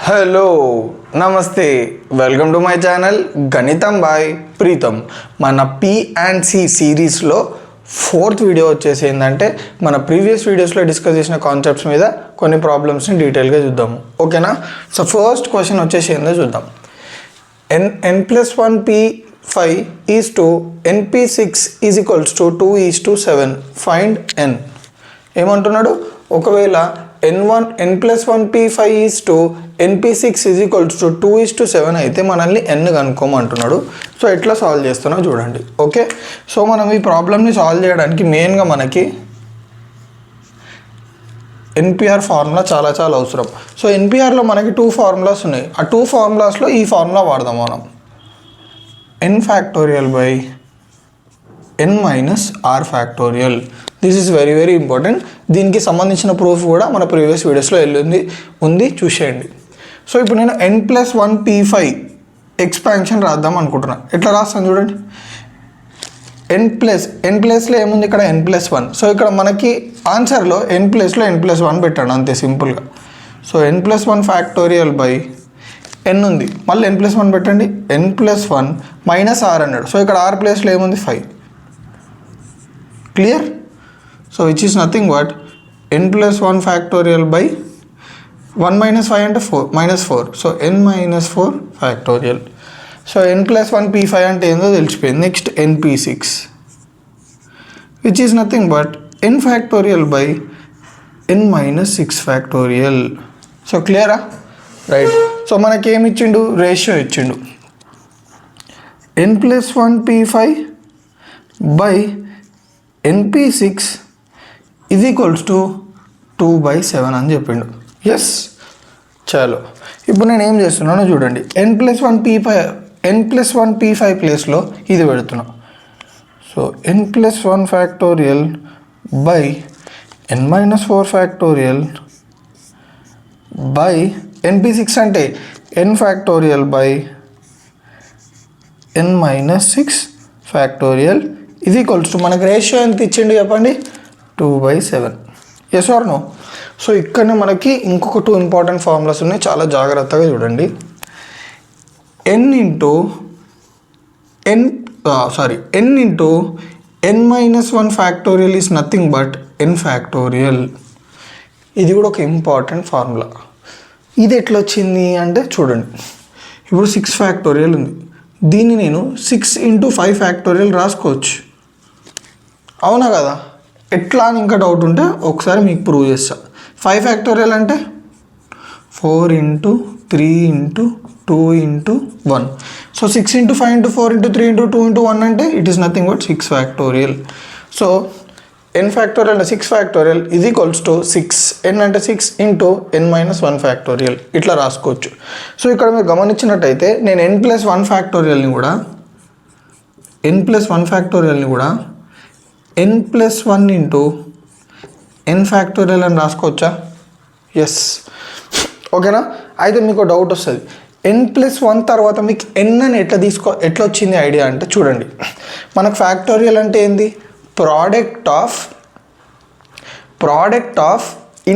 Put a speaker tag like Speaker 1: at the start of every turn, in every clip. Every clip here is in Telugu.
Speaker 1: హలో నమస్తే వెల్కమ్ టు మై ఛానల్ గణితం బై ప్రీతం. మన పి అండ్ సి సిరీస్లో ఫోర్త్ వీడియో వచ్చేసి ఏంటంటే మన ప్రీవియస్ వీడియోస్లో డిస్కస్ చేసిన కాన్సెప్ట్స్ మీద కొన్ని ప్రాబ్లమ్స్ని డీటెయిల్గా చూద్దాము. ఓకేనా? సో ఫస్ట్ క్వశ్చన్ వచ్చేసి ఏందో చూద్దాం. n+1p5 is to np6 is equals to 2:7. Find n. ఏమంటున్నాడు? ఒకవేళ n+1p5 is to np6 is equals to 2:7 అయితే మనల్ని n కనుక్కోమంటున్నాడు. సో ఎట్లా సాల్వ్ చేస్తున్నా చూడండి. ఓకే, సో మనం ఈ ప్రాబ్లమ్ని సాల్వ్ చేయడానికి మెయిన్గా మనకి ఎన్పిఆర్ ఫార్ములా చాలా అవసరం. సో ఎన్పిఆర్లో మనకి 2 ఫార్ములాస్ ఉన్నాయి. ఆ 2 ఫార్ములాస్లో ఈ ఫార్ములా వాడదాం మనం. n factorial by n minus r factorial. This is very important. దీనికి సంబంధించిన ప్రూఫ్ కూడా మన ప్రీవియస్ వీడియోస్లో ఉంది, చూసేయండి. సో ఇప్పుడు నేను n+1p5 ఎక్స్పాన్షన్ రాద్దాం అనుకుంటున్నా. ఎట్లా రాస్తాను చూడండి. n ప్లస్లో ఏముంది ఇక్కడ? n+1. సో ఇక్కడ మనకి ఆన్సర్లో n+లో n+1 పెట్టండి, అంతే సింపుల్గా. So n+1 factorial by n ఉంది, మళ్ళీ n+1 పెట్టండి. n+1 మైనస్ r అన్నాడు. సో ఇక్కడ r ప్లేస్లో ఏముంది? 5. Clear? So which is nothing but n+1 factorial by 1 - 5 అంటే 4 -4. So n-4 factorial. So n+1p5 అంటే ఏందో తెలిసిపోయింది. Next np6 which is nothing but n factorial by n-6 factorial. So క్లియరా? రైట్. సో మనకేమి ఇచ్చిండు? రేషియో ఇచ్చిండు. n+1p5 by np6 is equals to 2/7 అని చెప్పిండు. ఎస్, చాలు. ఇప్పుడు నేను ఏం చేస్తున్నానో చూడండి. n+1p5 ప్లేస్లో ఇది పెడుతున్నా. So n+1 factorial by n-4 factorial by np6 అంటే n factorial by n-6 factorial ఇది ఈక్వల్స్ టు మనకు రేషియో ఎంత ఇచ్చిండు చెప్పండి? 2/7. Yes are no? సో ఇక్కడనే మనకి ఇంకొక 2 ఇంపార్టెంట్ ఫార్ములాస్ ఉన్నాయి, చాలా జాగ్రత్తగా చూడండి. n into n-1 factorial is nothing but n factorial. ఇది కూడా ఒక ఇంపార్టెంట్ ఫార్ములా. ఇది ఎట్లా వచ్చింది అంటే చూడండి. ఇప్పుడు 6 ఫ్యాక్టోరియల్ ఉంది, దీన్ని నేను 6 × 5 ఫ్యాక్టోరియల్ రాసుకోవచ్చు, అవునా కదా? ఎట్లా అని ఇంకా డౌట్ ఉంటే ఒకసారి మీకు ప్రూవ్ చేస్తా. 5 ఫ్యాక్టోరియల్ అంటే 4 × 3 × 2 × 1. సో 6 × 5 × 4 × 3 × 2 × 1 అంటే it is nothing but 6 factorial. So n factorial అంటే 6 factorial is equals to 6. n అంటే 6 × n-1 ఫ్యాక్టోరియల్ ఇట్లా రాసుకోవచ్చు. సో ఇక్కడ మీరు గమనించినట్టయితే నేను n+1 ఫ్యాక్టోరియల్ని కూడా n+1 × n ఫ్యాక్టోరియల్ అని రాసుకోవచ్చా? ఎస్. ఓకేనా? అయితే మీకు డౌట్ వస్తుంది, n+1 తర్వాత మీకు n అని ఎట్లా వచ్చింది ఐడియా అంటే చూడండి. మనకు ఫ్యాక్టోరియల్ అంటే ఏంది? Product of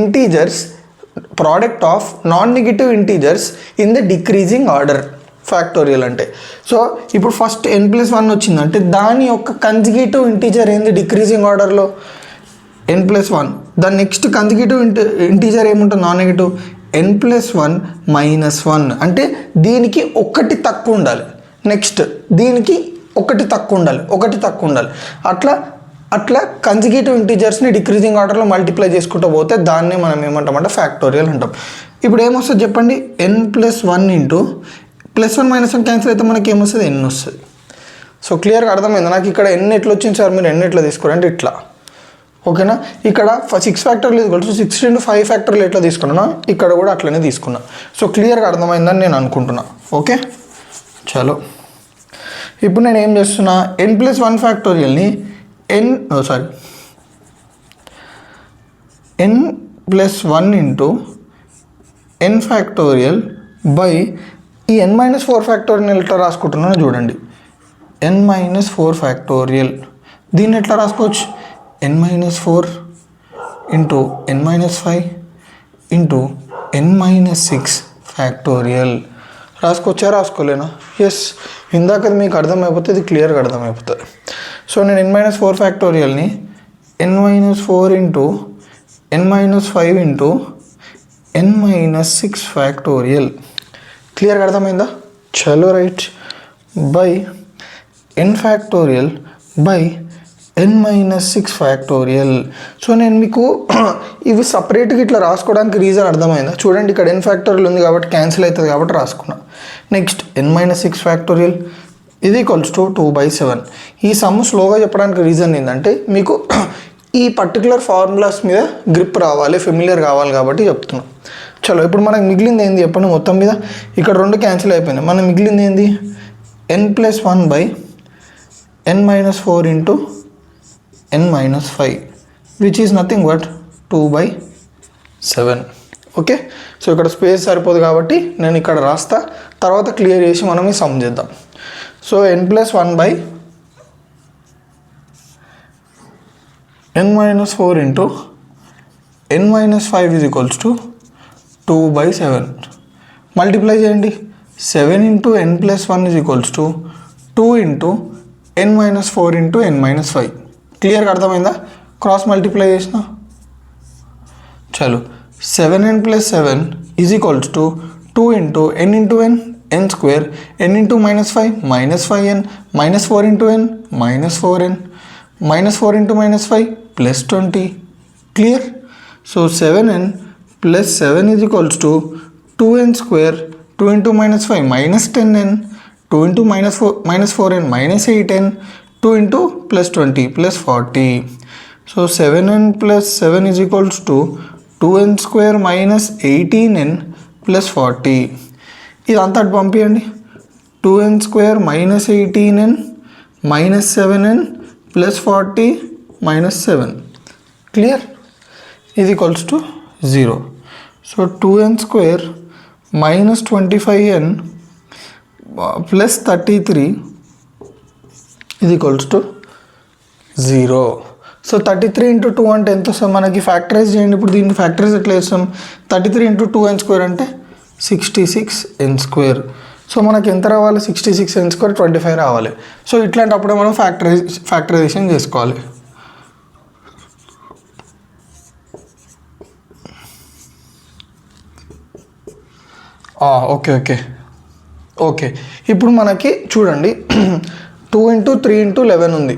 Speaker 1: integers, product of non negative integers in the decreasing order factorial అంటే. సో ఇప్పుడు ఫస్ట్ n+1 వచ్చిందంటే దాని యొక్క కన్జుగేటివ్ ఇంటీజర్ ఏంది డిక్రీజింగ్ ఆర్డర్లో? n+1. దాని నెక్స్ట్ కన్జుగేటివ్ ఇంటీజర్ ఏముంటుంది నాన్ నెగటివ్? n+1 - 1 అంటే దీనికి ఒకటి తక్కువ ఉండాలి, నెక్స్ట్ దీనికి ఒకటి తక్కువ ఉండాలి. అట్లా కన్జుగేటివ్ ఇంటీజర్స్ని డిక్రీజింగ్ ఆర్డర్లో మల్టిప్లై చేసుకుంటూ పోతే దాన్ని మనం ఏమంటామంటే ఫ్యాక్టోరియల్ అంటాం. ఇప్పుడు ఏమొస్తుంది చెప్పండి? n+1 ఇంటూ +1 - 1 క్యాన్సిల్ అయితే మనకి ఏమొస్తుంది? n వస్తుంది. సో క్లియర్గా అర్థమైంది నాకు. ఇక్కడ n ఎట్లా వచ్చింది సార్, మీరు n ఎట్లా తీసుకోరంటే ఇట్లా. ఓకేనా? ఇక్కడ 6 ఫ్యాక్టోరియల్ ఈక్వల్స్ 6 × 5 ఫ్యాక్టోరియల్ ఎట్లా తీసుకున్నా ఇక్కడ కూడా అట్లనే తీసుకున్నా. సో క్లియర్గా అర్థమైందని నేను అనుకుంటున్నా. ఓకే, చలో. ఇప్పుడు నేను ఏం చేస్తున్నా? n+1 ఫ్యాక్టోరియల్ని n+1 × n factorial by ఈ n-4 ఫ్యాక్టోరియల్ ఎట్లా రాసుకుంటున్నానో చూడండి. n-4 ఫ్యాక్టోరియల్ దీన్ని ఎట్లా రాసుకోవచ్చు? n-4 × n-5 × n-6 factorial. రాసుకోవచ్చా రాసుకోలేనా? Yes, ఇందాకది మీకు అర్థమైపోతే ఇది క్లియర్గా అర్థమైపోతుంది. సో నేను n-4 ఫ్యాక్టోరియల్ని n-4 into n-5 into n-6 factorial, క్లియర్గా అర్థమైందా? చలో right, by n factorial by n-6 factorial. So నేను మీకు ఇవి సపరేట్గా ఇట్లా రాసుకోవడానికి రీజన్ అర్థమైందా? చూడండి, ఇక్కడ n ఫ్యాక్టోరియల్ ఉంది కాబట్టి క్యాన్సిల్ అవుతుంది కాబట్టి రాసుకున్నా. నెక్స్ట్ n-6 ఫ్యాక్టోరియల్ ఇది ఈక్వల్స్ టు 2/7. ఈ సమ్ స్లోగా చెప్పడానికి రీజన్ ఏంటంటే మీకు ఈ పర్టికులర్ ఫార్ములాస్ మీద గ్రిప్ రావాలి, ఫెమిలియర్ కావాలి కాబట్టి చెప్తున్నాం. చలో ఇప్పుడు మనకు మిగిలింది ఏంది చెప్పండి? మొత్తం మీద ఇక్కడ 2 క్యాన్సిల్ అయిపోయినాయి. మనకు మిగిలింది ఏంది? n+1 by n-4 into n-5 which is nothing but 2/7. Okay, so ఇక్కడ స్పేస్ సరిపోదు కాబట్టి నేను ఇక్కడ రాస్తా, తర్వాత క్లియర్ చేసి మనం ఈ సమ్ చేద్దాం. So n+1 by n-4 into n-5 is equals to 2/7. Multiply చేయండి. 7 into n+1 is equals to 2 into n-4 into n-5. క్లియర్గా అర్థమైందా? క్రాస్ మల్టిప్లై చేసిన. చలో 7n+7 is equals to 2 into n into n, n square, n into -5 -5n, -4 into n -4n, -4 into -5 +20. Clear? So 7n + 7 is equals to 2n square, 2 into -5 -10n, 2 into -4n -8n, 2 into +20 +40. So 7n + 7 is equals to 2n square -18n +40. ఇదంతా అటు పంపించండి. 2n square -18n -7n +40 -7. Clear? ఇది equals to 0. So 2n square -25n +33 ఇది ఈక్వల్స్ టు 0. సో 33 ఇంటూ 2 అంటే ఎంత వస్తుంది మనకి? ఫ్యాక్టరైజ్ చేయండి. ఇప్పుడు దీన్ని ఫ్యాక్టరైజ్ ఎట్లా చేస్తాం? 33 ఇంటూ 2n స్క్వేర్ అంటే 66n స్క్వేర్. సో మనకి ఎంత రావాలి? 66n స్క్వేర్ 25 రావాలి. సో ఇట్లాంటప్పుడే మనం ఫ్యాక్టరైజేషన్ చేసుకోవాలి. ఓకే ఓకే ఓకే ఇప్పుడు మనకి చూడండి 2 ఇంటూ 3 ఇంటూ 11 ఉంది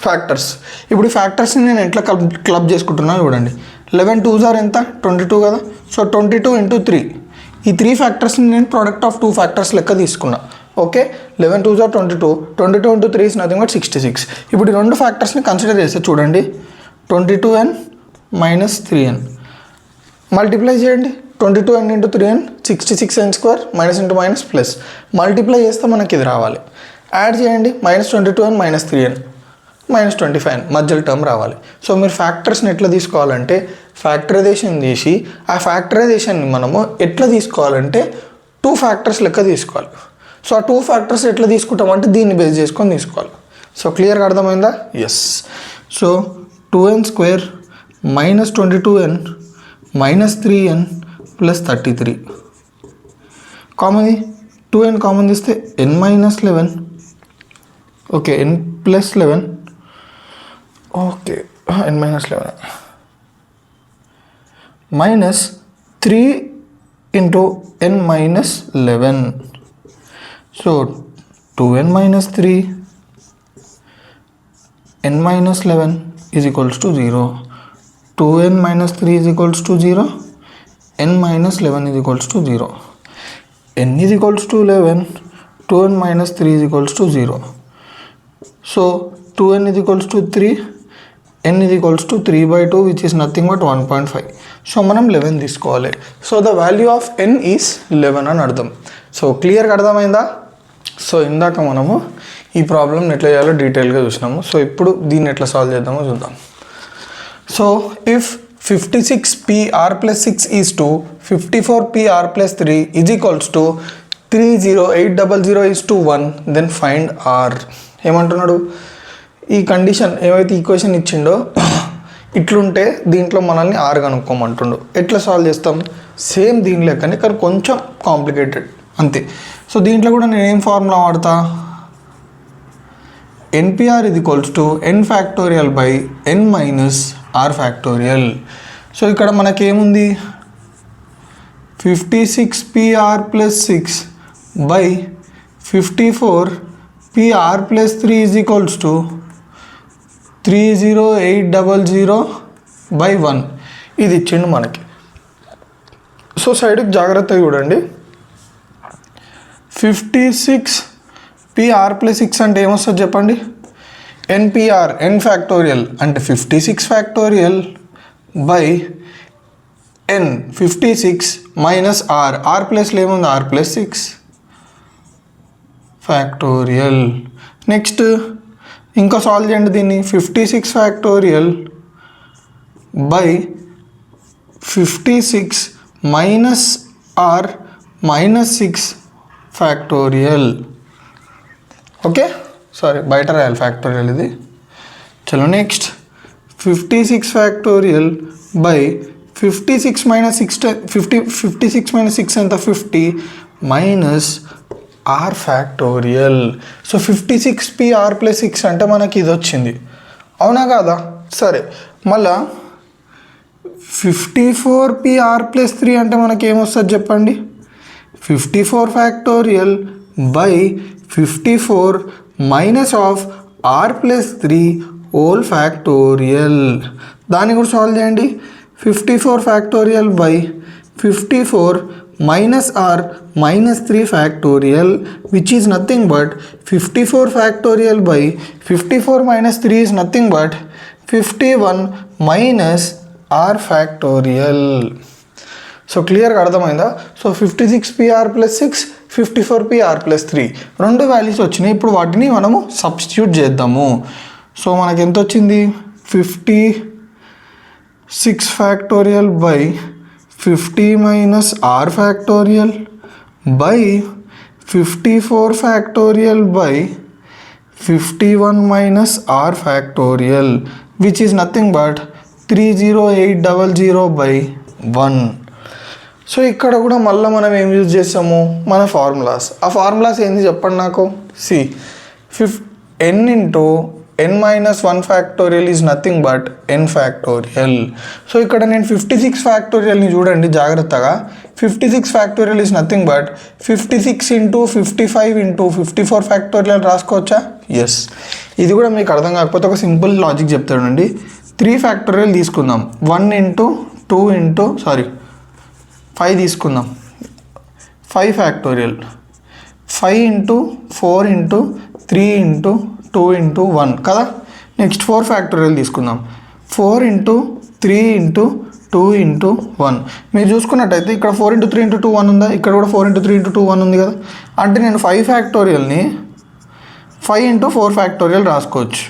Speaker 1: ఫ్యాక్టర్స్. ఇప్పుడు ఈ ఫ్యాక్టర్స్ని నేను ఎట్లా క్లబ్ చేసుకుంటున్నా చూడండి. 11 2s ఆర్ ఎంత? 22 కదా. సో 22 ఇంటూ 3, ఈ 3 ఫ్యాక్టర్స్ని నేను ప్రోడక్ట్ ఆఫ్ 2 ఫ్యాక్టర్స్ లెక్క తీసుకున్నా. Okay, 11 2s or 22, 22 into 3 is nothing but 66. ఇప్పుడు ఈ 2 ఫ్యాక్టర్స్ని కన్సిడర్ చేస్తే చూడండి 22n - 3n మల్టిప్లై చేయండి. 22n into 3n 66n square minus into minus plus multiply చేస్తే మనకి ఇది రావాలి. యాడ్ చేయండి. -22n - 3n -25n మధ్యలో టర్మ్ రావాలి. సో మీరు ఫ్యాక్టర్స్ని ఎట్లా తీసుకోవాలంటే ఫ్యాక్టరైజేషన్ చేసి ఆ ఫ్యాక్టరైజేషన్ని మనము ఎట్లా తీసుకోవాలంటే 2 ఫ్యాక్టర్స్ లెక్క తీసుకోవాలి. సో ఆ 2 ఫ్యాక్టర్స్ ఎట్లా తీసుకుంటామంటే దీన్ని బేస్ చేసుకొని తీసుకోవాలి. సో క్లియర్గా అర్థమైందా? Yes. So 2n square -22n -3n +33 common, 2n common తీస్తే n-11. Okay, n+11. Okay, n-11 -3 into n-11. So 2n - 3 n-11 is equals to 0. 2n - 3 is equals to 0, n-11 is equals to 0. n is equals to 11, 2n - 3 is equals to 0. So 2n is equals to 3, n is equals to 3/2 which is nothing but 1.5. So మనం 11 తీసుకోవాలి. So the value of n is 11 అని అర్థం. సో క్లియర్గా అర్థమైందా? సో ఇందాక మనము ఈ ప్రాబ్లమ్ని ఎట్లా చేయాలో డీటెయిల్గా చూసినాము. సో ఇప్పుడు దీన్ని ఎట్లా సాల్వ్ చేద్దామో చూద్దాం. So if 56pr + 6 is to 54pr + 3 is equals to 30800 is to 1 then find r. ఏమంటున్నాడు? ఈ కండిషన్ ఏమైతే ఈక్వేషన్ ఇచ్చిండో ఇట్లుంటే దీంట్లో మనల్ని ఆర్ కనుక్కోమంటుండు. ఎట్లా సాల్వ్ చేస్తాం? సేమ్ దీని లెక్కనే కానీ కొంచెం కాంప్లికేటెడ్ అంతే. సో దీంట్లో కూడా నేను ఏం ఫార్ములా వాడతా, NPR is equals to n factorial by n minus r factorial. So ఇక్కడ మనకేముంది 56PR plus 6 by 54PR plus 3 is equals to 30800 by 1. ఇది ఇచ్చిండు మనకి. సో సైడ్కి జాగ్రత్తగా చూడండి, 56PR plus 6 అంటే ఏమొస్తుంది చెప్పండి, NPR n ఫ్యాక్టోరియల్ అంటే 56 factorial by n 56 minus r ప్లస్లో ఏముంది r ప్లస్ 6 ఫ్యాక్టోరియల్. నెక్స్ట్ ఇంకా సాల్వ్ చేయండి దీన్ని, 56 factorial by 56 minus r minus 6 factorial. Okay sorry బయట రాయాలి ఫ్యాక్టోరియల్ ఇది. చలో next 56 factorial by 56 minus 6 56 minus 6 ఎంత 50 minus r factorial. So 56PR plus 6 అంటే మనకి ఇది వచ్చింది, అవునా కాదా? సరే మళ్ళా 54PR ప్లస్ 3 అంటే మనకి ఏమొస్తుంది చెప్పండి, 54 factorial by 54 minus of r plus 3 whole factorial. దాన్ని కూడా సాల్వ్ చేయండి, 54 factorial by 54 minus r minus 3 factorial which is nothing but 54 factorial by 54 minus 3 is nothing but 51 minus r factorial. So క్లియర్గా అర్థమైందా? So 56PR plus 6 54PR plus 3 రెండు వాల్యూస్ వచ్చినాయి. ఇప్పుడు వాటిని మనము సబ్స్టిట్యూట్ చేద్దాము. సో మనకి ఎంత వచ్చింది, 56 factorial by 50 minus r factorial by 54 factorial by 51 minus r factorial which is nothing but 30800 by 1. So ఇక్కడ కూడా మళ్ళీ మనం ఏం యూజ్ చేస్తాము, మన ఫార్ములాస్. ఆ ఫార్ములాస్ ఏంది చెప్పండి నాకు. C n into n minus 1 factorial is nothing but n factorial. So ఇక్కడ నేను 56 ఫ్యాక్టోరియల్ని చూడండి జాగ్రత్తగా, 56 factorial is nothing but 56 into 55 into 54 factorial రాసుకోవచ్చా? ఎస్. ఇది కూడా మీకు అర్థం కాకపోతే ఒక సింపుల్ లాజిక్ చెప్తానండి. 3 ఫ్యాక్టోరియల్ తీసుకుందాం, 1 ఇంటూ 2 ఇంటూ 5 తీసుకుందాం, 5 factorial 5 into 4 into 3 into 2 into 1 కదా. నెక్స్ట్ 4 ఫ్యాక్టోరియల్ తీసుకుందాం, 4 ఇంటూ 3 ఇంటూ 2 ఇంటూ 1. మీరు చూసుకున్నట్టయితే ఇక్కడ 4 ఇంటూ 3 ఇంటూ 2 1 ఉందా, ఇక్కడ కూడా 4 ఇంటూ 3 ఇంటూ 2 1 ఉంది కదా. అంటే నేను 5 ఫ్యాక్టోరియల్ని 5 ఇంటూ 4 ఫ్యాక్టోరియల్ రాసుకోవచ్చు.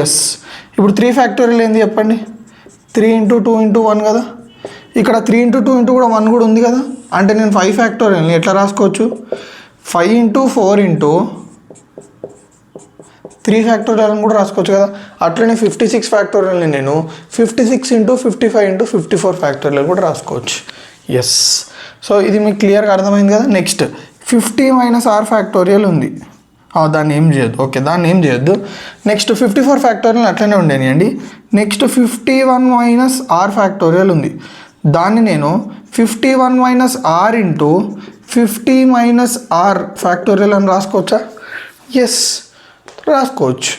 Speaker 1: ఎస్. ఇప్పుడు 3 ఫ్యాక్టోరియల్ ఏంది చెప్పండి, 3 ఇంటూ 2 ఇంటూ 1 కదా. ఇక్కడ 3 ఇంటూ 2 ఇంటూ కూడా 1 కూడా ఉంది కదా. అంటే నేను 5 ఫ్యాక్టోరియల్ని ఎట్లా రాసుకోవచ్చు, 5 ఇంటూ 4 ఇంటూ 3 ఫ్యాక్టోరియల్ అని కూడా రాసుకోవచ్చు కదా. అట్లనే 56 ఫ్యాక్టోరియల్ని నేను 56 ఇంటూ 55 ఇంటూ 54 ఫ్యాక్టోరియల్ కూడా రాసుకోవచ్చు. ఎస్. సో ఇది మీకు క్లియర్గా అర్థమైంది కదా. నెక్స్ట్ 50 మైనస్ r ఫ్యాక్టోరియల్ ఉంది, దాన్ని ఏం చేయొద్దు. ఓకే దాన్ని ఏం చేయొద్దు. నెక్స్ట్ 54 ఫ్యాక్టోరియల్ అట్లనే ఉండేనండి. నెక్స్ట్ 51 మైనస్ r ఫ్యాక్టోరియల్ ఉంది, దాన్ని నేను 51 minus r into 50 minus r factorial అని రాసుకోవచ్చా? ఎస్ రాసుకోవచ్చు.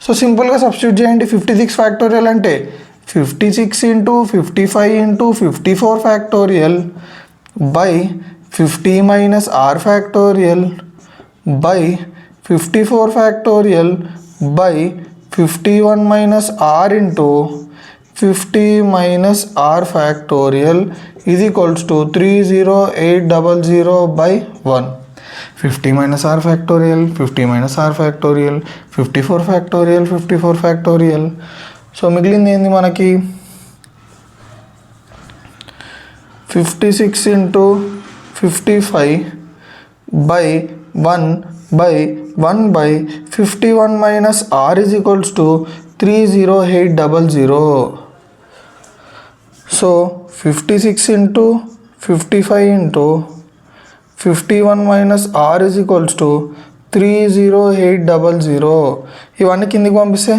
Speaker 1: సో సింపుల్గా సబ్స్టిట్యూట్ చేయండి. 56 ఫ్యాక్టోరియల్ అంటే 56 into 55 into 54 factorial by 50 minus r factorial by 54 factorial by 51 minus r into 50 minus r factorial is equals to 30800 by 1. 50 minus r factorial 50 minus r factorial 54 factorial 54 factorial. So మిగిలింది ఏంది మనకి, 56 into 55 by 1 by 1 by 51 minus r is equals to 30800. So 56 into 55 into 51 minus r is equals to 30800. ఇవన్నీ కిందికి పంపిస్తే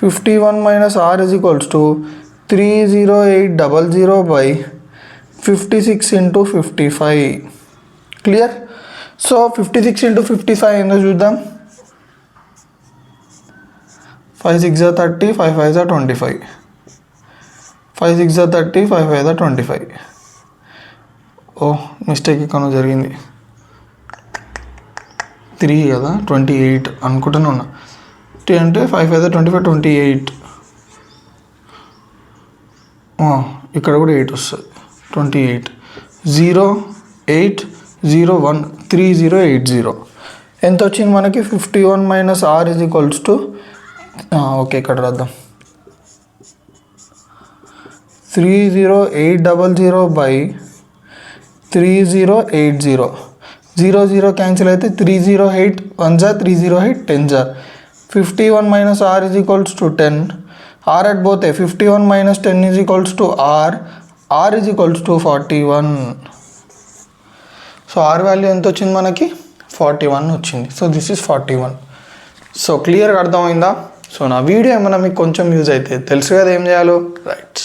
Speaker 1: 51 minus r is equals to 30800 by 56 into 55. Clear? So 56 into 55 ఏందో చూద్దాం. 5 6 30, 5 5 25. 5 6 30, 5 5 25. ఓ మిస్టేక్ ఇక్కడ జరిగింది. 3 కదా 28 అనుకుంటూనే ఉన్నా. 3 అంటే 5 5 25 28. ఇక్కడ కూడా 8 వస్తుంది. 28 0 8 0 1 3080. ఎంత వచ్చింది మనకి? 51 minus r is equals to okay ఇక్కడ రాద్దాం. 30800 by 3080. 0 0 క్యాన్సిల్ అయితే 308 1 జా 308 10 జా. 51 minus r is equals to 10. r at both 51 minus 10 is equals to r. r is equals to 41. So r value ఎంత వచ్చింది మనకి? 41 వచ్చింది. So this is 41. సో క్లియర్గా అర్థమైందా? సో నా వీడియో ఏమైనా మీకు కొంచెం యూజ్ అయితే తెలుసు కదా ఏం చేయాలో. రైట్.